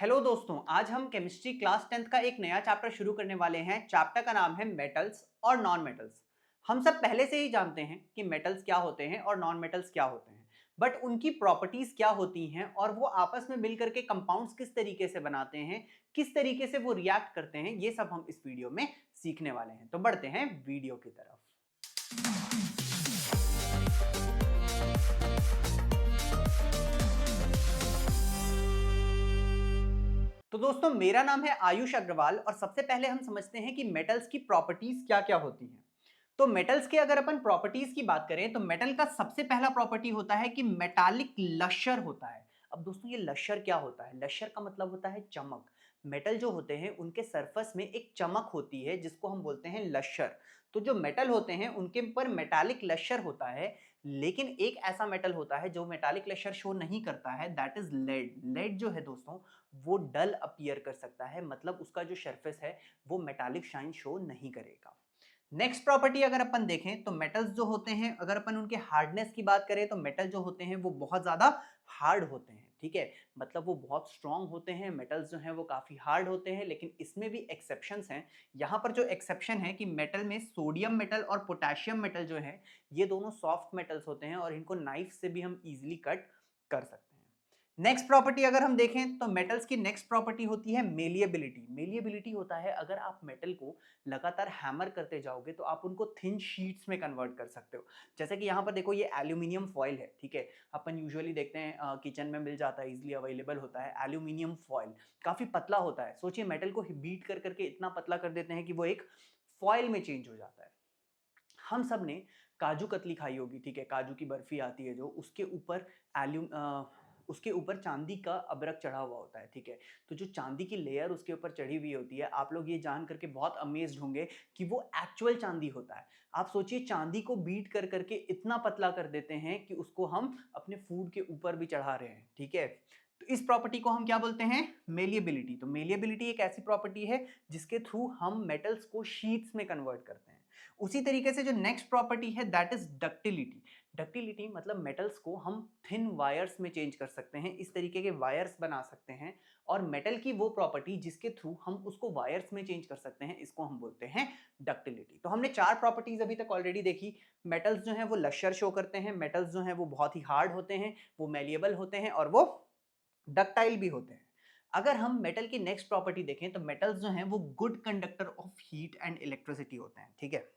Hello दोस्तों, आज हम केमिस्ट्री क्लास 10th का एक नया चैप्टर शुरू करने वाले हैं। चैप्टर का नाम है मेटल्स और नॉन मेटल्स। हम सब पहले से ही जानते हैं कि मेटल्स क्या होते हैं और नॉन मेटल्स क्या होते हैं, बट उनकी प्रॉपर्टीज क्या होती हैं और वो आपस में मिलकर के कंपाउंड्स किस तरीके से बनाते हैं, किस तरीके से वो रिएक्ट करते हैं, ये सब हम इस वीडियो में सीखने वाले हैं। तो बढ़ते हैं वीडियो की तरफ। तो दोस्तों, मेरा नाम है आयुष अग्रवाल और सबसे पहले हम समझते हैं कि मेटल्स की प्रॉपर्टीज क्या क्या होती हैं। तो मेटल्स के अगर अपन प्रॉपर्टीज की बात करें तो मेटल का सबसे पहला प्रॉपर्टी होता है कि मेटालिक लश्यर होता है। अब दोस्तों, ये लश्यर क्या होता है? लश्यर का मतलब होता है चमक। मेटल जो होते हैं उनके सरफेस में एक चमक होती है जिसको हम बोलते हैं लश्यर। तो जो मेटल होते हैं उनके ऊपर मेटालिक लश्यर होता है। लेकिन एक ऐसा मेटल होता है जो मेटालिक लश्यर शो नहीं करता है, दैट इज लेड। लेड जो है दोस्तों, वो डल अपीयर कर सकता है, मतलब उसका जो सरफेस है वो मेटालिक शाइन शो नहीं करेगा। नेक्स्ट प्रॉपर्टी अगर अपन देखें तो मेटल्स जो होते हैं, अगर अपन उनके हार्डनेस की बात करें तो मेटल जो होते हैं वो बहुत ज्यादा हार्ड होते हैं। ठीक है, मतलब वो बहुत स्ट्रांग होते हैं। मेटल्स जो हैं वो काफी हार्ड होते हैं, लेकिन इसमें भी एक्सेप्शंस हैं। यहाँ पर जो एक्सेप्शन है कि मेटल में सोडियम मेटल और पोटेशियम मेटल जो है, ये दोनों सॉफ्ट मेटल्स होते हैं और इनको नाइफ से भी हम इजिली कट कर सकते हैं। नेक्स्ट प्रॉपर्टी अगर हम देखें तो मेटल्स की नेक्स्ट प्रॉपर्टी होती है मेलिएबिलिटी। मेलिएबिलिटी होता है अगर आप मेटल को लगातार हैमर करते जाओगे तो आप उनको थिन शीट्स में कन्वर्ट कर सकते हो। जैसे कि यहाँ पर देखो, ये एल्यूमिनियम फॉयल है। ठीक है, अपन यूजुअली देखते हैं किचन में मिल जाता है, इजिली अवेलेबल होता है एल्यूमिनियम फॉयल। काफी पतला होता है। सोचिए, मेटल को बीट कर करके इतना पतला कर देते हैं कि वो एक फॉयल में चेंज हो जाता है। हम सब ने काजू कतली खाई होगी। ठीक है, काजू की बर्फी आती है जो, उसके ऊपर उसके ऊपर चांदी का अबरक चढ़ा हुआ होता है। ठीक है, तो जो चांदी की लेयर उसके ऊपर चढ़ी हुई होती है, आप लोग ये जान करके बहुत अमेज्ड होंगे कि वो एक्चुअल चांदी होता है। आप सोचिए, चांदी को बीट कर करके इतना पतला कर देते हैं कि उसको हम अपने फूड के ऊपर भी चढ़ा रहे हैं। ठीक है, तो इस प्रॉपर्टी को हम क्या बोलते हैं? मेलिएबिलिटी। तो मेलिएबिलिटी एक ऐसी प्रॉपर्टी है जिसके थ्रू हम मेटल्स को शीट्स में कन्वर्ट करते हैं। उसी तरीके से जो नेक्स्ट प्रॉपर्टी है दैट इज डक्टिलिटी। डक्टिलिटी मतलब मेटल्स को हम थिन वायर्स में चेंज कर सकते हैं, इस तरीके के वायर्स बना सकते हैं। और मेटल की वो प्रॉपर्टी जिसके थ्रू हम उसको वायर्स में चेंज कर सकते हैं, इसको हम बोलते हैं डक्टिलिटी। तो हमने चार प्रॉपर्टीज अभी तक ऑलरेडी देखी। मेटल्स जो हैं वो लश्यर शो करते हैं, मेटल्स जो हैं वो बहुत ही हार्ड होते हैं, वो मेलिएबल होते हैं और वो डक्टाइल भी होते हैं। अगर हम मेटल की नेक्स्ट प्रॉपर्टी देखें तो मेटल्स जो हैं वो good conductor of heat and electricity होते हैं। ठीक है,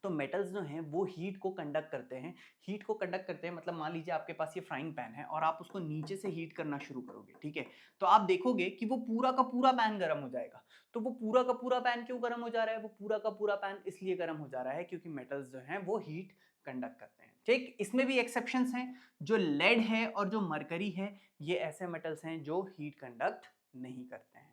तो मेटल्स जो हैं वो हीट को कंडक्ट करते हैं। हीट को कंडक्ट करते हैं मतलब मान लीजिए आपके पास ये फ्राइंग पैन है और आप उसको नीचे से हीट करना शुरू करोगे। ठीक है, तो आप देखोगे कि वो पूरा का पूरा पैन गर्म हो जाएगा। तो वो पूरा का पूरा पैन क्यों गर्म हो जा रहा है? वो पूरा का पूरा पैन इसलिए गर्म हो जा रहा है क्योंकि मेटल्स जो हैं वो हीट कंडक्ट करते हैं। ठीक, इसमें भी एक्सेप्शंस हैं। जो लेड है और जो मरकरी है, ये ऐसे मेटल्स हैं जो हीट कंडक्ट नहीं करते हैं।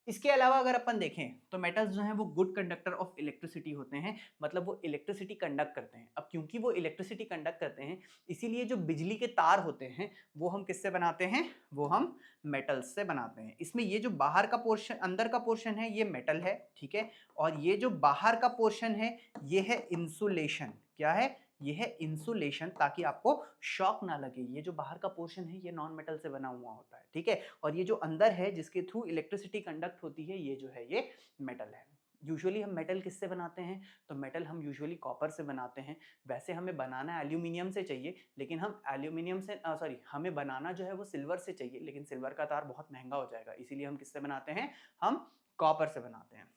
इसके अलावा अगर अपन देखें तो मेटल्स जो हैं वो गुड कंडक्टर ऑफ इलेक्ट्रिसिटी होते हैं, मतलब वो इलेक्ट्रिसिटी कंडक्ट करते हैं। अब क्योंकि वो इलेक्ट्रिसिटी कंडक्ट करते हैं, इसीलिए जो बिजली के तार होते हैं वो हम किससे बनाते हैं? वो हम मेटल्स से बनाते हैं। इसमें ये जो बाहर का पोर्शन, अंदर का पोर्शन है, ये मेटल है। ठीक है, और ये जो बाहर का पोर्शन है ये है इंसुलेशन। क्या है? ये है इंसुलेशन, ताकि आपको शॉक ना लगे। ये जो बाहर का पोर्शन है ये नॉन मेटल से बना हुआ होता है। ठीक है, और ये जो अंदर है जिसके थ्रू इलेक्ट्रिसिटी कंडक्ट होती है, ये जो है ये मेटल है। यूजुअली हम मेटल किससे बनाते हैं? तो मेटल हम यूजुअली कॉपर से बनाते हैं। वैसे हमें बनाना एल्यूमिनियम से चाहिए, लेकिन हम एल्यूमिनियम से सॉरी, हमें बनाना जो है वो सिल्वर से चाहिए, लेकिन सिल्वर का तार बहुत महंगा हो जाएगा, इसीलिए हम किससे बनाते हैं? हम कॉपर से बनाते हैं।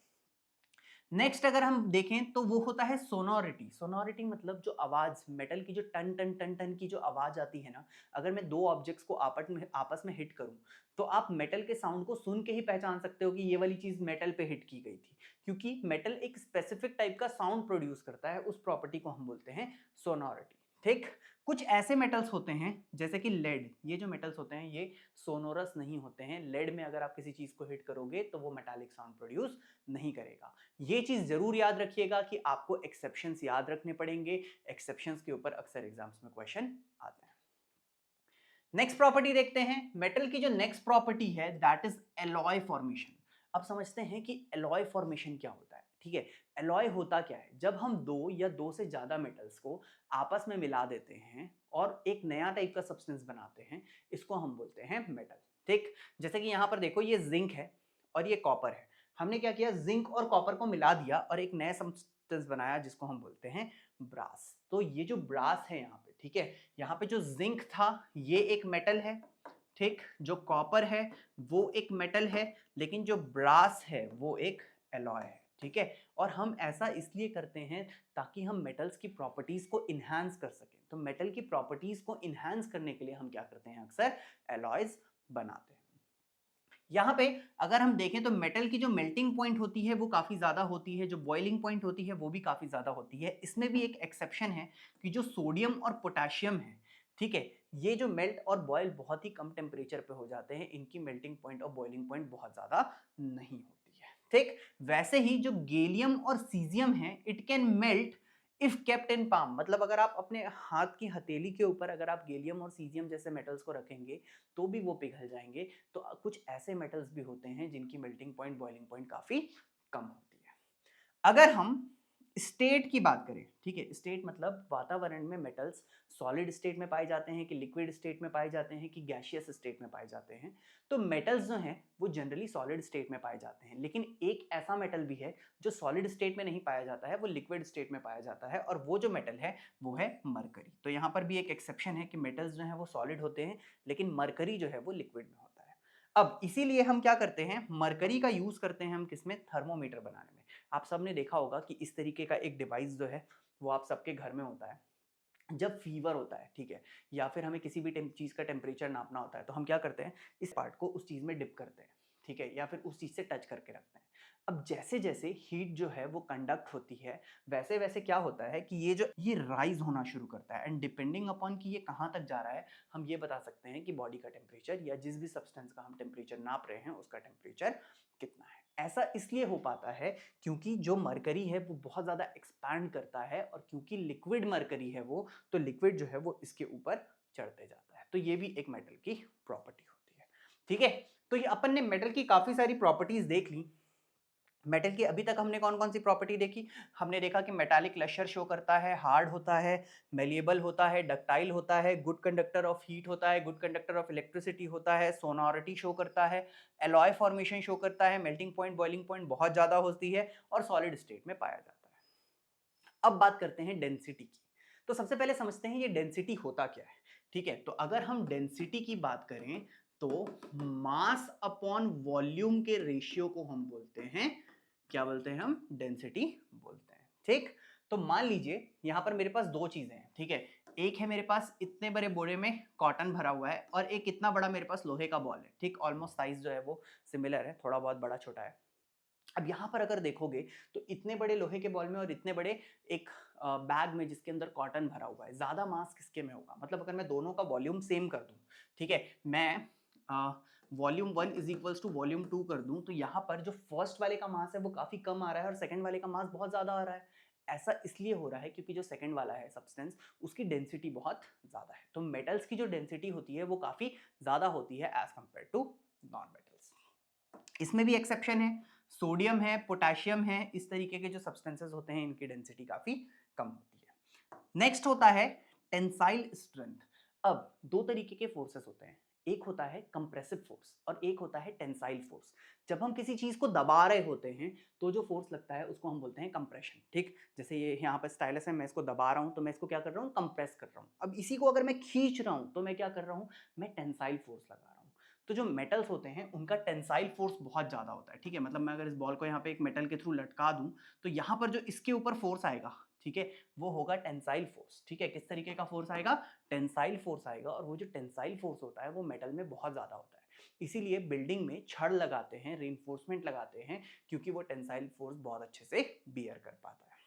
नेक्स्ट अगर हम देखें तो वो होता है सोनोरिटी। सोनोरिटी मतलब जो आवाज, मेटल की जो टन टन टन टन की जो आवाज आती है ना, अगर मैं दो ऑब्जेक्ट्स को आपस में हिट करूं तो आप मेटल के साउंड को सुन के ही पहचान सकते हो कि ये वाली चीज मेटल पे हिट की गई थी, क्योंकि मेटल एक स्पेसिफिक टाइप का साउंड प्रोड्यूस करता है। उस प्रॉपर्टी को हम बोलते हैं सोनोरिटी। ठीक, कुछ ऐसे मेटल्स होते हैं जैसे कि लेड। ये जो मेटल्स होते हैं ये सोनोरस नहीं होते हैं। लेड में अगर आप किसी चीज को हिट करोगे तो वो मेटालिक साउंड प्रोड्यूस नहीं करेगा। ये चीज जरूर याद रखिएगा कि आपको एक्सेप्शंस याद रखने पड़ेंगे। एक्सेप्शंस के ऊपर अक्सर एग्जाम्स में क्वेश्चन आते हैं। नेक्स्ट प्रॉपर्टी देखते हैं। मेटल की जो नेक्स्ट प्रॉपर्टी है दैट इज एलॉय फॉर्मेशन। अब समझते हैं कि एलॉय फॉर्मेशन क्या होता है। ठीक है, एलॉय होता क्या है? जब हम दो या दो से ज्यादा मेटल्स को आपस में मिला देते हैं और एक नया टाइप का सब्सटेंस बनाते हैं, इसको हम बोलते हैं मेटल। ठीक, जैसे कि यहाँ पर देखो ये जिंक है और ये कॉपर है। हमने क्या किया, जिंक और कॉपर को मिला दिया और एक नया सब्सटेंस बनाया जिसको हम बोलते हैं ब्रास। तो ये जो ब्रास है यहाँ पे, ठीक है, यहाँ पे जो जिंक था ये एक मेटल है, ठीक, जो कॉपर है वो एक मेटल है, लेकिन जो ब्रास है वो एक एलॉय है, ठीक है। और हम ऐसा इसलिए करते हैं ताकि हम मेटल्स की प्रॉपर्टीज को इन्हांस कर सकें। तो मेटल की प्रॉपर्टीज को इन्हांस करने के लिए हम क्या करते हैं, अक्सर एलॉयज बनाते हैं। यहाँ पे अगर हम देखें तो मेटल की जो मेल्टिंग पॉइंट होती है वो काफ़ी ज़्यादा होती है, जो बॉइलिंग पॉइंट होती है वो भी काफ़ी ज़्यादा होती है। इसमें भी एक एक्सेप्शन है कि जो सोडियम और पोटेशियम है, ठीक है, ये जो मेल्ट और बॉयल बहुत ही कम टेम्परेचर पे हो जाते हैं, इनकी मेल्टिंग पॉइंट और बॉइलिंग पॉइंट बहुत ज़्यादा नहीं होती है, ठीक। वैसे ही जो गैलियम और सीजियम है, it can melt if kept in palm, मतलब अगर आप अपने हाथ की हथेली के ऊपर अगर आप गैलियम और सीजियम जैसे मेटल्स को रखेंगे तो भी वो पिघल जाएंगे। तो कुछ ऐसे मेटल्स भी होते हैं जिनकी मेल्टिंग पॉइंट बॉइलिंग पॉइंट काफी कम होती है। अगर हम स्टेट की बात करें, ठीक है, स्टेट मतलब वातावरण में मेटल्स सॉलिड स्टेट में पाए जाते हैं कि लिक्विड स्टेट में पाए जाते हैं कि गैसियस स्टेट में पाए जाते हैं। तो मेटल्स जो हैं वो जनरली सॉलिड स्टेट में पाए जाते हैं, लेकिन एक ऐसा मेटल भी है जो सॉलिड स्टेट में नहीं पाया जाता है, वो लिक्विड स्टेट में पाया जाता है, और वो जो मेटल है वो है मरकरी। तो यहाँ पर भी एक एक्सेप्शन है कि मेटल्स जो हैं वो सॉलिड होते हैं, लेकिन मरकरी जो है वो लिक्विड में होता है। अब इसीलिए हम क्या करते हैं, मरकरी का यूज करते हैं हम किसमें, थर्मोमीटर बनाने में। आप सबने देखा होगा कि इस तरीके का एक डिवाइस जो है वो आप सबके घर में होता है। जब फीवर होता है, ठीक है, या फिर हमें किसी भी चीज का टेम्परेचर नापना होता है, तो हम क्या करते हैं, इस पार्ट को उस चीज में डिप करते हैं, ठीक है, या फिर उस चीज से टच करके रखते हैं। अब जैसे जैसे हीट जो है वो कंडक्ट होती है, वैसे वैसे क्या होता है कि ये राइज होना शुरू करता है, एंड डिपेंडिंग अपॉन कि ये कहाँ तक जा रहा है, हम ये बता सकते हैं कि बॉडी का टेम्परेचर या जिस भी सब्सटेंस का हम टेम्परेचर नाप रहे हैं उसका टेम्परेचर कितना है। ऐसा इसलिए हो पाता है क्योंकि जो मरकरी है वो बहुत ज्यादा एक्सपैंड करता है, और क्योंकि लिक्विड मरकरी है वो, तो लिक्विड जो है वो इसके ऊपर चढ़ते जाता है। तो ये भी एक मेटल की प्रॉपर्टी होती है, ठीक है। तो ये अपन ने मेटल की काफी सारी प्रॉपर्टीज देख ली। मेटल की अभी तक हमने कौन कौन सी प्रॉपर्टी देखी, हमने देखा कि मेटालिक लश्यर शो करता है, हार्ड होता है, मेलिएबल होता है, डक्टाइल होता है, गुड कंडक्टर ऑफ हीट होता है, गुड कंडक्टर ऑफ इलेक्ट्रिसिटी होता है, सोनोरिटी शो करता है, एलॉय फॉर्मेशन शो करता है, मेल्टिंग पॉइंट बॉइलिंग पॉइंट बहुत ज्यादा होती है, और सॉलिड स्टेट में पाया जाता है। अब बात करते हैं डेंसिटी की। तो सबसे पहले समझते हैं ये डेंसिटी होता क्या है, ठीक है। तो अगर हम डेंसिटी की बात करें तो मास अपॉन वॉल्यूम के रेशियो को हम बोलते हैं, क्या बोलते हैं, हम डेंसिटी बोलते हैं, ठीक। तो मान लीजिए यहां पर मेरे पास दो चीजें हैं, ठीक है, एक है मेरे पास इतने बड़े बोरे में कॉटन भरा हुआ है, और एक इतना बड़ा मेरे पास लोहे का बॉल है, ठीक, ऑलमोस्ट साइज जो है वो सिमिलर है, थोड़ा बहुत बड़ा छोटा है। अब यहाँ पर अगर देखोगे तो इतने बड़े लोहे के बॉल में और इतने बड़े एक बैग में जिसके अंदर कॉटन भरा हुआ है, ज्यादा मास किसके में होगा, मतलब अगर मैं दोनों का वॉल्यूम सेम कर दूं, ठीक है, मैं volume 1 is equals to volume 2 कर दूं, तो यहाँ पर जो फर्स्ट वाले का मास है वो काफी कम आ रहा है और सेकंड वाले का मास बहुत ज्यादा आ रहा है। ऐसा इसलिए हो रहा है क्योंकि जो सेकंड वाला है सब्सटेंस, उसकी डेंसिटी बहुत ज्यादा है। तो मेटल्स की जो डेंसिटी होती है वो काफी ज्यादा होती है as compare to non metals. इसमें भी एक्सेप्शन है, सोडियम है, पोटेशियम है, इस तरीके के जो सब्सटेंसेस होते हैं इनकी डेंसिटी काफी कम होती है। नेक्स्ट होता है टेंसाइल स्ट्रेंथ। अब दो तरीके के फोर्सेस होते हैं, एक होता है कंप्रेसिव फोर्स और एक होता है टेंसाइल फोर्स। जब हम किसी चीज को दबा रहे होते हैं तो जो फोर्स लगता है उसको हम बोलते हैं कंप्रेशन, ठीक। जैसे ये यहाँ पर स्टाइलस है, मैं इसको दबा रहा हूं तो मैं इसको क्या कर रहा हूँ, कंप्रेस कर रहा हूँ। अब इसी को अगर मैं खींच रहा हूं तो मैं क्या कर रहा हूँ, मैं टेंसाइल फोर्स लगा रहा हूँ। तो जो मेटल्स होते हैं उनका टेंसाइल फोर्स बहुत ज्यादा होता है, ठीक है, मतलब मैं अगर इस बॉल को यहाँ पे एक मेटल के थ्रू लटका दूं तो यहाँ पर जो इसके ऊपर फोर्स आएगा, ठीक है, वो होगा टेंसाइल फोर्स, ठीक है। किस तरीके का फोर्स आएगा, टेंसाइल फोर्स आएगा, और वो जो टेंसाइल फोर्स होता है वो मेटल में बहुत ज्यादा होता है। इसीलिए बिल्डिंग में छड़ लगाते हैं, रीइंफोर्समेंट लगाते हैं, क्योंकि वो टेंसाइल फोर्स बहुत अच्छे से बियर कर पाता है।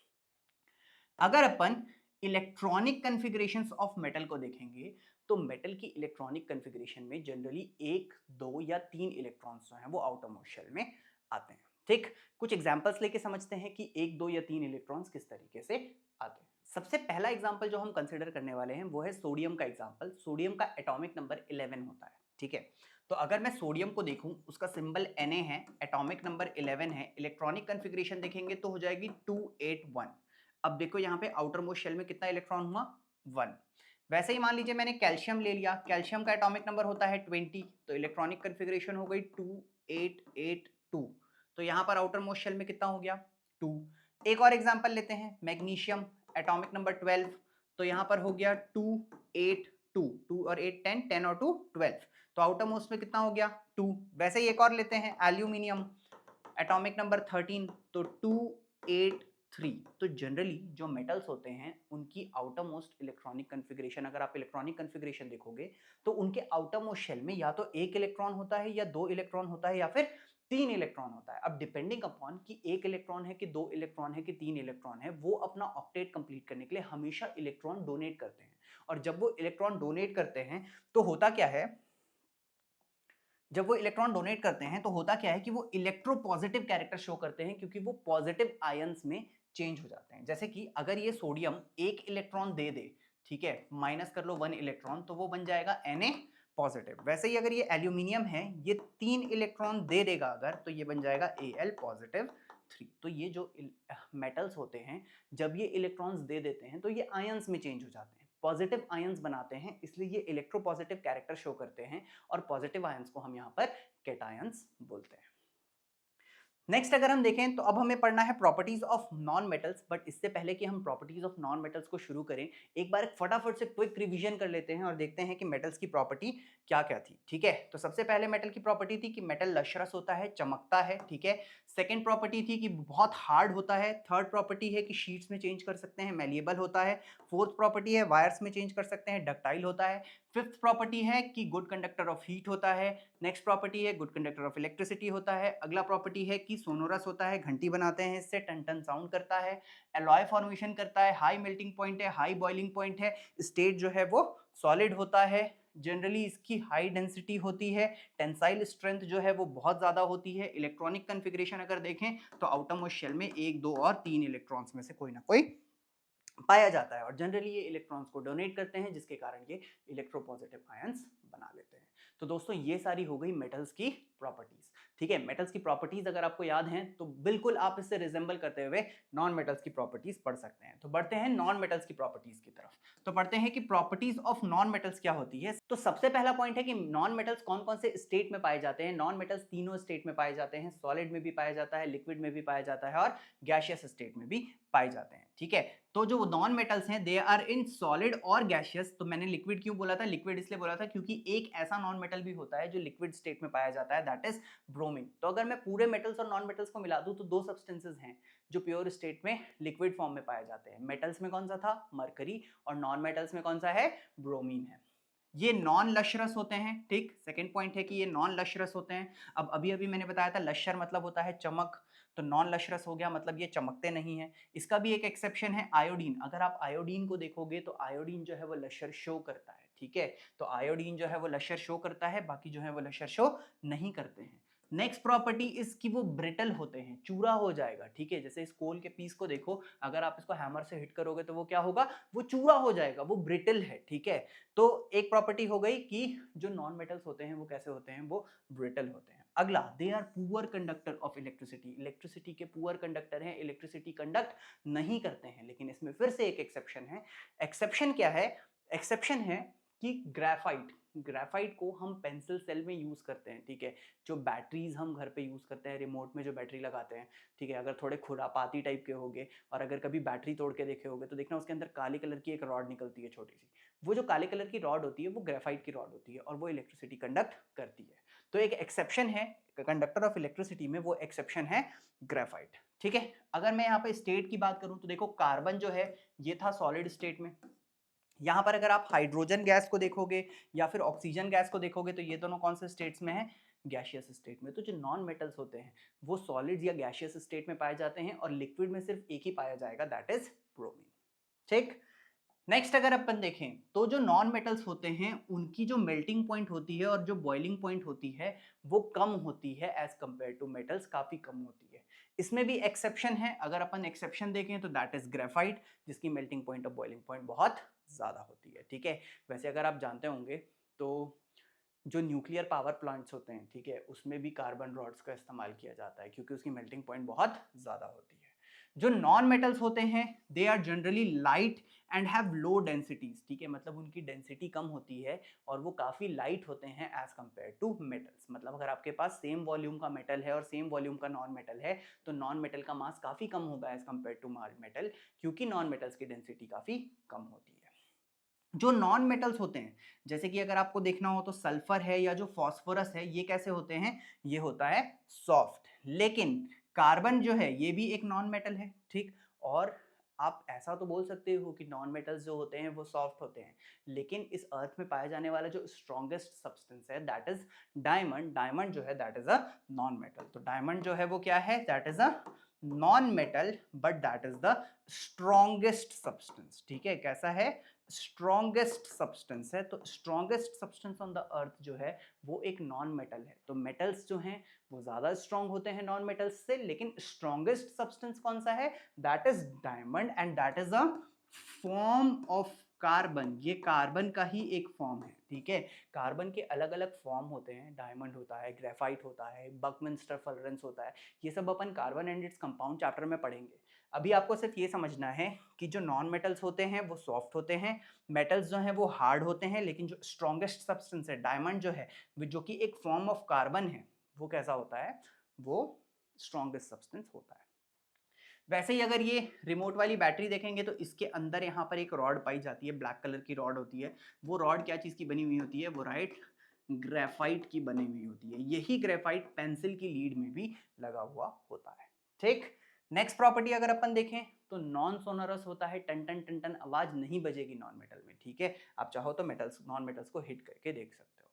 अगर अपन इलेक्ट्रॉनिक कन्फिग्रेशंस ऑफ मेटल को देखेंगे तो मेटल की इलेक्ट्रॉनिक कन्फिग्रेशन में जनरली एक, दो या तीन इलेक्ट्रॉन्स जो हैं वो आउटरमोस्ट शेल में आते हैं, ठीक। कुछ एग्जांपल्स लेके समझते हैं कि एक, दो या तीन इलेक्ट्रॉन्स किस तरीके से आते हैं। सबसे पहला एग्जांपल जो हम कंसीडर करने वाले हैं वो है सोडियम का एग्जांपल। सोडियम का एटॉमिक नंबर 11 होता है, ठीक है। तो अगर मैं सोडियम को देखूं, उसका सिंबल Na है, एटॉमिक नंबर 11 है, इलेक्ट्रॉनिक कन्फिग्रेशन देखेंगे तो हो जाएगी 281। अब देखो यहाँ पे आउटर मोस्ट शेल में कितना इलेक्ट्रॉन हुआ, 1। वैसे ही मान लीजिए मैंने कैल्शियम ले लिया, कैल्शियम का एटॉमिक नंबर होता है 20, तो इलेक्ट्रॉनिक कन्फिग्रेशन हो गई 2882। तो यहाँ पर आउटर मोस्ट शेल में कितना हो गया 2। एक और एग्जांपल लेते हैं, मैग्नीशियम एटॉमिक नंबर 12, तो यहाँ पर हो गया 282, 2 और 8 10, 10 और 2 12, तो आउटर मोस्ट में कितना हो गया 2। वैसे ही एक और लेते हैं, एल्यूमिनियम एटॉमिक नंबर 13, तो 283। तो जनरली जो मेटल्स होते हैं उनकी आउटर मोस्ट इलेक्ट्रॉनिक कन्फिग्रेशन, अगर आप इलेक्ट्रॉनिक कन्फिग्रेशन देखोगे तो उनके आउटर मोस्ट शेल में या तो एक इलेक्ट्रॉन होता है या दो इलेक्ट्रॉन होता है या फिर तीन इलेक्ट्रॉन होता है। अब डिपेंडिंग अपॉन कि एक इलेक्ट्रॉन है कि दो इलेक्ट्रॉन है कि तीन इलेक्ट्रॉन है, वो अपना ऑक्टेट कंप्लीट करने के लिए हमेशा इलेक्ट्रॉन डोनेट करते हैं। और जब वो इलेक्ट्रॉन डोनेट करते हैं तो होता क्या है, जब वो इलेक्ट्रॉन डोनेट करते हैं तो होता क्या है कि वो इलेक्ट्रोपॉजिटिव कैरेक्टर शो करते हैं, क्योंकि वो पॉजिटिव आयंस में चेंज हो जाते हैं। जैसे कि अगर ये सोडियम एक इलेक्ट्रॉन दे दे, ठीक है, माइनस कर लो 1 इलेक्ट्रॉन, तो वो बन जाएगा Na पॉजिटिव। वैसे ही अगर ये एल्यूमिनियम है, ये 3 इलेक्ट्रॉन दे देगा अगर, तो ये बन जाएगा Al पॉजिटिव 3। तो ये जो मेटल्स होते हैं, जब ये इलेक्ट्रॉन्स दे देते हैं तो ये आयंस में चेंज हो जाते हैं, पॉजिटिव आयंस बनाते हैं, इसलिए ये इलेक्ट्रोपॉजिटिव कैरेक्टर शो करते हैं और पॉजिटिव आयंस को हम यहाँ पर कैटायंस बोलते हैं। नेक्स्ट अगर हम देखें तो अब हमें पढ़ना है properties of non metals, but इससे पहले कि हम प्रॉपर्टीज ऑफ नॉन मेटल्स को शुरू करें, एक बार फटाफट से क्विक रिवीजन कर लेते हैं और देखते हैं कि मेटल्स की प्रॉपर्टी क्या क्या थी। ठीक है, तो सबसे पहले मेटल की प्रॉपर्टी थी कि मेटल लश्रस होता है, चमकता है। ठीक है, सेकेंड प्रॉपर्टी थी कि बहुत हार्ड होता है। थर्ड प्रॉपर्टी है कि शीट्स में चेंज कर सकते हैं, मेलिएबल होता है। फोर्थ प्रॉपर्टी है वायर्स में चेंज कर सकते हैं, डक्टाइल होता है। फिफ्थ प्रॉपर्टी है कि गुड कंडक्टर ऑफ हीट होता है। नेक्स्ट प्रॉपर्टी है गुड कंडक्टर ऑफ इलेक्ट्रिसिटी होता है। अगला प्रॉपर्टी है कि सोनोरस होता है, घंटी बनाते हैं इससे, टन टन साउंड करता है। एलॉय फॉर्मेशन करता है, हाई मेल्टिंग पॉइंट है, हाई बॉइलिंग पॉइंट है। स्टेट जो है वो सॉलिड होता है, जनरली इसकी हाई डेंसिटी होती है। टेंसाइल स्ट्रेंथ जो है वो बहुत ज्यादा होती है। इलेक्ट्रॉनिक कन्फिग्रेशन अगर देखें तो आउटर मोस्ट शेल में 1 2 और 3 इलेक्ट्रॉन्स में से कोई ना कोई पाया जाता है, और जनरली ये इलेक्ट्रॉन्स को डोनेट करते हैं, जिसके कारण ये इलेक्ट्रोपॉजिटिव आयंस बना लेते हैं। तो दोस्तों ये सारी हो गई मेटल्स की प्रॉपर्टीज। ठीक है, मेटल्स की प्रॉपर्टीज अगर आपको याद हैं तो बिल्कुल आप इससे रिजेंबल करते हुए नॉन मेटल्स की प्रॉपर्टीज पढ़ सकते हैं। तो बढ़ते हैं नॉन मेटल्स की प्रॉपर्टीज की तरफ। तो पढ़ते हैं कि प्रॉपर्टीज ऑफ नॉन मेटल्स क्या होती है। तो सबसे पहला पॉइंट है कि नॉन मेटल्स कौन कौन से स्टेट में पाए जाते हैं। नॉन मेटल्स तीनों स्टेट में पाए जाते हैं, सॉलिड में भी पाया जाता है, लिक्विड में भी पाया जाता है और गैसियस स्टेट में भी पाए जाते हैं। ठीक है, तो जो नॉन मेटल्स हैं दे आर इन सॉलिड और गैसियस। तो मैंने लिक्विड क्यों बोला था, लिक्विड इसलिए बोला था क्योंकि एक ऐसा नॉन मेटल भी होता है जो लिक्विड स्टेट में पाया जाता है, दैट इज ब्रोमीन। तो अगर मैं पूरे मेटल्स और नॉन मेटल्स को मिला दूं तो दो सब्सटेंसेस हैं जो प्योर स्टेट में लिक्विड फॉर्म में पाए जाते हैं। मेटल्स में कौन सा था, मरकरी, और नॉन मेटल्स में कौन सा है, ब्रोमीन है। ये नॉन लश्रस होते हैं। ठीक, सेकंड पॉइंट है कि ये नॉन लश्रस होते हैं। अब अभी अभी मैंने बताया था लश्यर मतलब होता है चमक, तो नॉन लश्रस हो गया मतलब ये चमकते नहीं है। इसका भी एक एक्सेप्शन है आयोडीन। अगर आप आयोडीन को देखोगे तो आयोडीन जो है वो लश्यर शो करता है। ठीक है, तो आयोडीन जो है वो लश्यर शो करता है, बाकी जो है वो लश्यर शो नहीं करते हैं। नेक्स्ट प्रॉपर्टी इसकी वो ब्रिटल होते हैं, चूरा हो जाएगा। ठीक है, जैसे इस कोल के पीस को देखो, अगर आप इसको हैमर से हिट करोगे तो वो क्या होगा, वो चूरा हो जाएगा, वो ब्रिटल है। ठीक है, तो एक प्रॉपर्टी हो गई कि जो नॉन मेटल्स होते हैं वो कैसे होते हैं, वो ब्रिटल होते हैं। अगला, they are poor conductor of electricity. Electricity के पुअर कंडक्टर हैं, इलेक्ट्रिसिटी कंडक्ट नहीं करते हैं। लेकिन इसमें फिर से एक एक्सेप्शन है। एक्सेप्शन क्या है, एक्सेप्शन है कि ग्रेफाइट, ग्रेफाइट को हम पेंसिल सेल में यूज करते हैं। ठीक है, जो बैटरीज हम घर पे यूज करते हैं, रिमोट में जो बैटरी लगाते हैं, ठीक है, अगर थोड़े खुरापाती टाइप के होंगे और अगर कभी बैटरी तोड़ के देखे होगे तो देखना उसके अंदर काले कलर की एक रॉड निकलती है छोटी सी। वो जो काले कलर की रॉड होती है वो ग्रेफाइट की रॉड होती है और वो इलेक्ट्रिसिटी कंडक्ट करती है। तो एक एक्सेप्शन है कंडक्टर ऑफ इलेक्ट्रिसिटी में, वो एक्सेप्शन है ग्रेफाइट। ठीक है, अगर मैं यहाँ पे स्टेट की बात करूं तो देखो कार्बन जो है ये था सॉलिड स्टेट में। यहां पर अगर आप हाइड्रोजन गैस को देखोगे या फिर ऑक्सीजन गैस को देखोगे तो ये दोनों कौन से स्टेट्स में है, गैसियस स्टेट में। तो जो नॉन मेटल्स होते हैं वो सॉलिड या गैसियस स्टेट में पाए जाते हैं और लिक्विड में सिर्फ एक ही पाया जाएगा, दैट इज ब्रोमीन। ठीक, नेक्स्ट अगर अपन देखें तो जो नॉन मेटल्स होते हैं उनकी जो मेल्टिंग पॉइंट होती है और जो बॉइलिंग पॉइंट होती है वो कम होती है एज कंपेयर टू मेटल्स, काफी कम होती है। इसमें भी एक्सेप्शन है। अगर अपन एक्सेप्शन देखें तो दैट इज ग्रेफाइट, जिसकी मेल्टिंग पॉइंट और बॉइलिंग पॉइंट बहुत ज्यादा होती है। ठीक है, वैसे अगर आप जानते होंगे तो जो न्यूक्लियर पावर प्लांट्स होते हैं, ठीक है, उसमें भी कार्बन रॉड्स का इस्तेमाल किया जाता है क्योंकि उसकी मेल्टिंग पॉइंट बहुत ज्यादा होती है। जो नॉन मेटल्स होते हैं they are generally light and have low densities, ठीक है, मतलब उनकी डेंसिटी कम होती है और वो काफी लाइट होते हैं एज कंपेयर टू मेटल्स। मतलब अगर आपके पास सेम वॉल्यूम का मेटल है और सेम वॉल्यूम का नॉन मेटल है तो नॉन मेटल का मास काफी कम होगा एज कंपेयर टू मेटल, क्योंकि नॉन मेटल्स की डेंसिटी काफी कम होती है। जो नॉन मेटल्स होते हैं, जैसे कि अगर आपको देखना हो तो सल्फर है या जो फास्फोरस है, ये कैसे होते हैं, ये होता है सॉफ्ट। लेकिन कार्बन जो है ये भी एक नॉन मेटल है, ठीक। और आप ऐसा तो बोल सकते हो कि नॉन मेटल्स जो होते हैं वो सॉफ्ट होते हैं, लेकिन इस अर्थ में पाया जाने वाला जो स्ट्रॉन्गेस्ट सब्सटेंस है दैट इज डायमंड। डायमंड जो है that is a non metal. तो डायमंड जो है वो क्या है, that is a non metal but that is the strongest substance, ठीक है। कैसा है, स्ट्रॉन्गेस्ट सब्सटेंस है। तो स्ट्रॉन्गेस्ट सब्सटेंस ऑन द अर्थ जो है वो एक नॉन मेटल है। तो मेटल्स जो हैं वो ज्यादा स्ट्रॉन्ग होते हैं नॉन मेटल्स से, लेकिन स्ट्रॉन्गेस्ट सब्सटेंस कौन सा है, that is diamond and that is a form of carbon. ये कार्बन का ही एक फॉर्म है, ठीक है। कार्बन के अलग अलग फॉर्म होते हैं, डायमंड होता है, ग्रेफाइट होता है, बकमिंस्टर फलरेंस होता है। ये सब अपन carbon and its compound chapter में पढ़ेंगे। अभी आपको सिर्फ ये समझना है कि जो नॉन मेटल्स होते हैं वो सॉफ्ट होते हैं, मेटल्स जो हैं वो हार्ड होते हैं, लेकिन जो स्ट्रॉन्गेस्ट सब्सटेंस है डायमंड जो है, जो कि एक फॉर्म ऑफ कार्बन है, वो कैसा होता है, वो स्ट्रॉन्गेस्ट सब्सटेंस होता है। वैसे ही अगर ये रिमोट वाली बैटरी देखेंगे तो इसके अंदर यहाँ पर एक रॉड पाई जाती है, ब्लैक कलर की रॉड होती है। वो रॉड क्या चीज़ की बनी हुई होती है, वो राइट ग्रेफाइट की बनी हुई होती है। यही ग्रेफाइट पेंसिल की लीड में भी लगा हुआ होता है, ठीक। नेक्स्ट प्रॉपर्टी अगर अपन देखें तो नॉन सोनरस होता है, टन टन टन टन आवाज नहीं बजेगी नॉन मेटल में, ठीक है। आप चाहो तो मेटल्स नॉन मेटल्स को हिट करके देख सकते हो।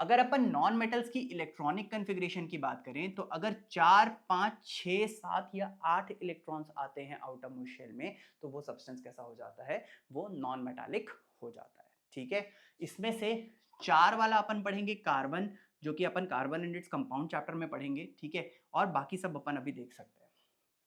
अगर अपन नॉन मेटल्स की इलेक्ट्रॉनिक कन्फिग्रेशन की बात करें तो अगर 4 5 6 7 या 8 इलेक्ट्रॉन्स आते हैं आउटर मोस्ट शेल में तो वो सब्सटेंस कैसा हो जाता है, वो नॉन मेटालिक हो जाता है, ठीक है। इसमें से 4 वाला अपन पढ़ेंगे कार्बन, जो कि अपन carbon and its compound chapter में पढ़ेंगे, ठीक है। और बाकी सब अपन अभी देख सकते हैं।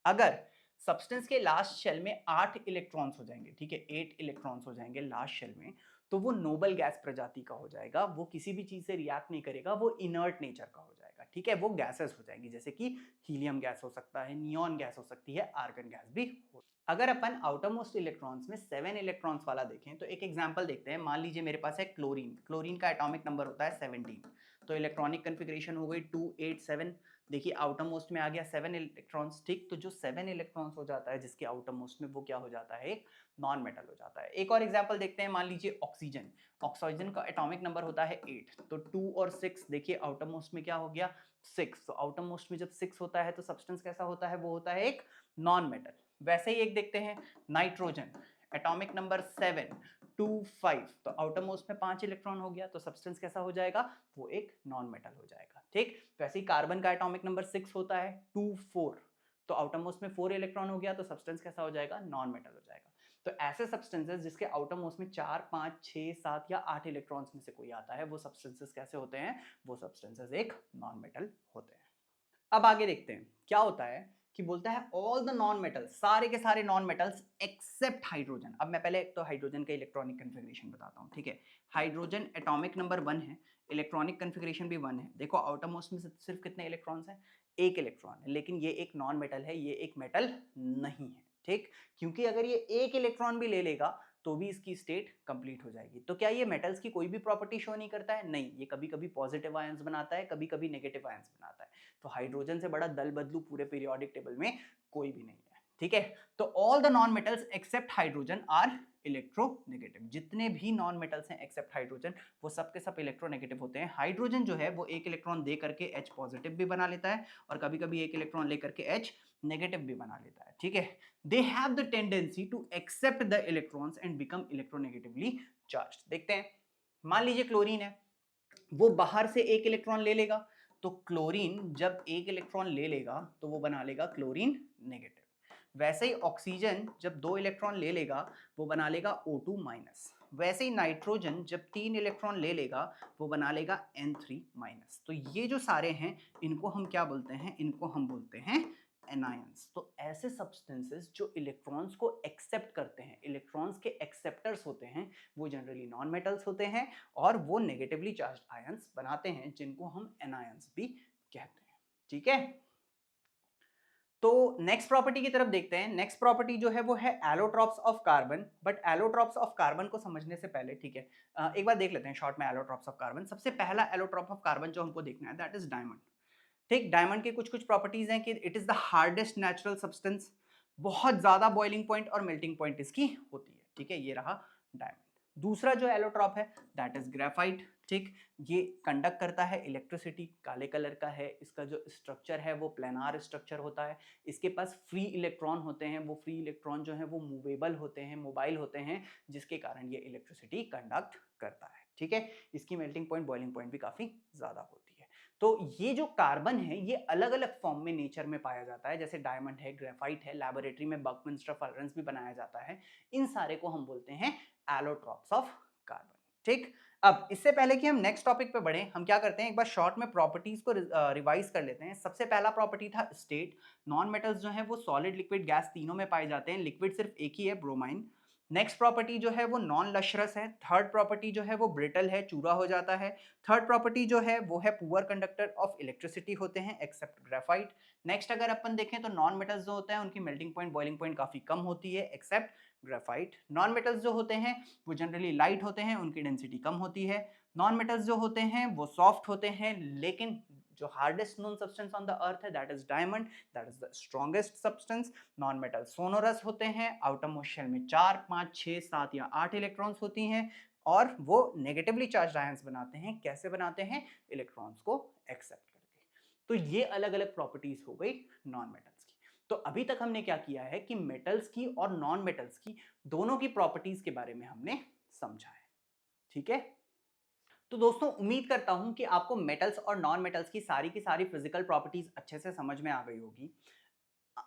अगर सब्सटेंस के लास्ट शेल में 8 इलेक्ट्रॉन्स हो जाएंगे, ठीक है, 8 इलेक्ट्रॉन्स हो जाएंगे लास्ट शेल में, तो वो नोबल गैस प्रजाति का हो जाएगा। वो किसी भी चीज से रिएक्ट नहीं करेगा, वो इनर्ट नेचर का हो जाएगा, ठीक है। वो गैसेस हो जाएंगी, जैसे कि हीलियम गैस हो सकता है, नियॉन गैस हो सकती है, आर्गन गैस भी हो। अगर अपन आउटर मोस्ट इलेक्ट्रॉन्स में 7 इलेक्ट्रॉन्स वाला देखें तो एक एग्जांपल देखते हैं। मान लीजिए मेरे पास है क्लोरीन। क्लोरीन का एटॉमिक नंबर होता है 17, तो इलेक्ट्रॉनिक कन्फिग्रेशन हो गई 287। देखिए आउटर मोस्ट में आ गया 7 इलेक्ट्रॉन्स, ठीक। तो जो 7 इलेक्ट्रॉन्स हो जाता है जिसके आउटर मोस्ट में, वो क्या हो जाता है, एक नॉन मेटल हो जाता है। एक और एग्जांपल देखते हैं, मान लीजिए ऑक्सीजन। ऑक्सीजन का एटॉमिक नंबर होता है 8, तो 2 और 6 देखिए आउटर मोस्ट में क्या हो गया, 6। तो आउटर मोस्ट में जब 6 होता है तो सब्सटेंस कैसा होता है, वो होता है एक नॉन मेटल। वैसे ही एक देखते हैं नाइट्रोजन, एटॉमिक नंबर 7 2 5, तो आउटर मोस्ट में 5 इलेक्ट्रॉन हो गया, तो सब्सटेंस कैसा हो जाएगा, वो एक नॉन मेटल हो जाएगा, ठीक। वैसे ही कार्बन का एटॉमिक नंबर 6 होता है 2 4, तो आउटर मोस्ट में 4 इलेक्ट्रॉन हो गया, तो सब्सटेंस कैसा हो जाएगा, नॉन मेटल हो जाएगा। तो ऐसे सब्सटेंसेस जिसके आउटर मोस्ट में 4 5 6 7 या 8 इलेक्ट्रॉन्स में से कोई आता है, वो सब्सटेंसेस कैसे होते हैं, वो सब्सटेंसेस एक नॉन मेटल होते हैं। अब आगे देखते हैं क्या होता है कि बोलता है ऑल द नॉन मेटल्स, सारे के सारे नॉन मेटल्स एक्सेप्ट हाइड्रोजन। अब मैं पहले तो हाइड्रोजन का इलेक्ट्रॉनिक कन्फिग्रेशन बताता हूँ, ठीक है। हाइड्रोजन एटॉमिक नंबर 1 है, इलेक्ट्रॉनिक कन्फिग्रेशन भी 1 है। देखो आउटर मोस्ट में सिर्फ कितने इलेक्ट्रॉन्स हैं, एक इलेक्ट्रॉन है, लेकिन ये एक नॉन मेटल है, ये एक मेटल नहीं है, ठीक। क्योंकि अगर ये एक इलेक्ट्रॉन भी ले लेगा तो भी इसकी स्टेट कंप्लीट हो जाएगी। तो क्या ये मेटल्स की कोई भी प्रॉपर्टी शो नहीं करता है, नहीं। ये कभी कभी पॉजिटिव आयंस बनाता है, कभी कभी नेगेटिव आयंस बनाता है। तो हाइड्रोजन से बड़ा दल बदलू पूरे पीरियोडिक टेबल में कोई भी नहीं है, ठीक है। तो all the non metals except hydrogen are electronegative. जितने भी नॉन मेटल्स हैं एक्सेप्ट हाइड्रोजन, वो सब के सब इलेक्ट्रोनेगेटिव होते हैं। हाइड्रोजन जो है वो एक इलेक्ट्रॉन दे करके H पॉजिटिव भी बना लेता है और कभी कभी एक इलेक्ट्रॉन लेकर के H नेगेटिव भी बना लेता है, ठीक है। They have the tendency to accept the electrons and become electronegatively charged. देखते हैं, मान लीजिए क्लोरीन है, वो बाहर से एक इलेक्ट्रॉन ले लेगा, तो क्लोरीन जब एक इलेक्ट्रॉन ले लेगा तो वो बना लेगा क्लोरीन नेगेटिव। वैसे ही ऑक्सीजन जब 2 इलेक्ट्रॉन ले लेगा वो बना लेगा O2 माइनस। वैसे ही नाइट्रोजन जब 3 इलेक्ट्रॉन ले लेगा वो बना लेगा N3 माइनस। तो ये जो सारे हैं इनको हम क्या बोलते हैं, इनको हम बोलते हैं एनायंस। तो ऐसे सब्सटेंसेस जो इलेक्ट्रॉन्स को एक्सेप्ट करते हैं, इलेक्ट्रॉन्स के एक्सेप्टर्स होते हैं, वो जनरली नॉन मेटल्स होते हैं और वो नेगेटिवली चार्ज्ड आयंस बनाते हैं जिनको हम एनायंस भी कहते हैं, ठीक है। तो नेक्स्ट प्रॉपर्टी की तरफ देखते हैं। नेक्स्ट प्रॉपर्टी जो है वो है allotropes of carbon. But allotropes of carbon को समझने से पहले, ठीक है, एक बार देख लेते हैं शॉर्ट में एलोट्रॉप्स ऑफ कार्बन। सबसे पहला एलोट्रॉप ऑफ कार्बन जो हमको देखना है दैट इज डायमंड। ठीक, डायमंड के कुछ कुछ प्रॉपर्टीज हैं कि it is the hardest natural substance, बहुत ज्यादा बॉइलिंग पॉइंट और मेल्टिंग पॉइंट इसकी होती है। ठीक है, ये रहा डायमंड। दूसरा जो एलोट्रॉप है दैट इज ग्रेफाइट। ठीक, ये कंडक्ट करता है इलेक्ट्रिसिटी, काले कलर का है, इसका जो स्ट्रक्चर है वो प्लेनार स्ट्रक्चर होता है, इसके पास फ्री इलेक्ट्रॉन होते हैं, वो फ्री इलेक्ट्रॉन जो है वो मूवेबल होते हैं, मोबाइल होते हैं, जिसके कारण ये इलेक्ट्रिसिटी कंडक्ट करता है। ठीक है, इसकी मेल्टिंग पॉइंट बॉइलिंग पॉइंट भी काफी ज्यादा होती है। तो ये जो कार्बन है ये अलग अलग फॉर्म में नेचर में पाया जाता है, जैसे डायमंड है, ग्रेफाइट है, लैबोरेटरी में बकमिंस्टर फर्नेस भी बनाया जाता है। इन सारे को हम बोलते हैं एलोट्रॉप्स ऑफ कार्बन। ठीक, अब इससे पहले कि हम नेक्स्ट टॉपिक पे बढ़ें, हम क्या करते हैं एक बार शॉर्ट में प्रॉपर्टीज को रिवाइज कर लेते हैं। सबसे पहला प्रॉपर्टी था स्टेट। नॉन मेटल्स जो है वो सॉलिड, लिक्विड, गैस तीनों में पाए जाते हैं, लिक्विड सिर्फ एक ही है, ब्रोमाइन। नेक्स्ट प्रॉपर्टी जो है वो नॉन लशरस है। थर्ड प्रॉपर्टी जो है वो ब्रिटल है, चूरा हो जाता है। थर्ड प्रॉपर्टी जो है वो है पुअर कंडक्टर ऑफ इलेक्ट्रिसिटी होते हैं एक्सेप्ट ग्रेफाइट। नेक्स्ट अगर अपन देखें तो नॉन मेटल्स जो होते हैं उनकी मेल्टिंग पॉइंट बॉइलिंग पॉइंट काफी कम होती है एक्सेप्ट ग्रेफाइट। नॉन मेटल्स जो होते हैं वो जनरली लाइट होते हैं, उनकी डेंसिटी कम होती है। नॉन मेटल्स जो होते हैं वो सॉफ्ट होते हैं, लेकिन जो hardest known substance on the earth है that is diamond, that is the strongest substance. Non metal sonorous होते हैं, आउटरमोस्ट शेल में 4, 5, 6, 7 या 8 इलेक्ट्रॉन्स होती हैं, और वो नेगेटिवली चार्ज आयंस बनाते हैं। कैसे बनाते हैं? इलेक्ट्रॉन्स को एक्सेप्ट करके। तो ये अलग अलग प्रॉपर्टीज हो गई नॉन मेटल्स की। तो अभी तक हमने क्या किया है कि मेटल्स की और नॉन मेटल्स की दोनों की प्रॉपर्टीज के बारे में हमने समझा है। ठीक है, तो दोस्तों उम्मीद करता हूं कि आपको मेटल्स और नॉन मेटल्स की सारी फिजिकल प्रॉपर्टीज अच्छे से समझ में आ गई होगी।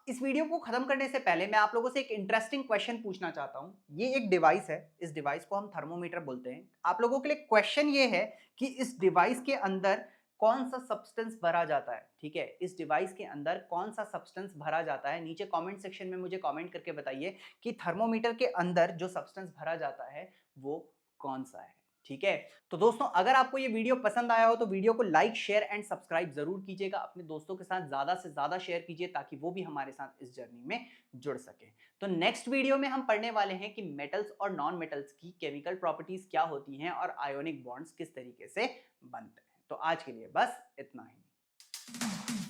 इस वीडियो को खत्म करने से पहले मैं आप लोगों से एक इंटरेस्टिंग क्वेश्चन पूछना चाहता हूं। ये एक डिवाइस है, इस डिवाइस को हम थर्मोमीटर बोलते हैं। आप लोगों के लिए क्वेश्चन ये है कि इस डिवाइस के अंदर कौन सा सब्सटेंस भरा जाता है। ठीक है, इस डिवाइस के अंदर कौन सा सब्सटेंस भरा जाता है। नीचे कमेंट सेक्शन में मुझे कमेंट करके बताइए कि थर्मोमीटर के अंदर जो सब्सटेंस भरा जाता है वो कौन सा है। ठीक है, तो दोस्तों अगर आपको ये वीडियो पसंद आया हो तो वीडियो को लाइक, शेयर एंड सब्सक्राइब जरूर कीजिएगा। अपने दोस्तों के साथ ज्यादा से ज्यादा शेयर कीजिए ताकि वो भी हमारे साथ इस जर्नी में जुड़ सके। तो नेक्स्ट वीडियो में हम पढ़ने वाले हैं कि मेटल्स और नॉन मेटल्स की केमिकल प्रॉपर्टीज क्या होती हैं और आयोनिक बॉन्ड्स किस तरीके से बनते हैं। तो आज के लिए बस इतना ही।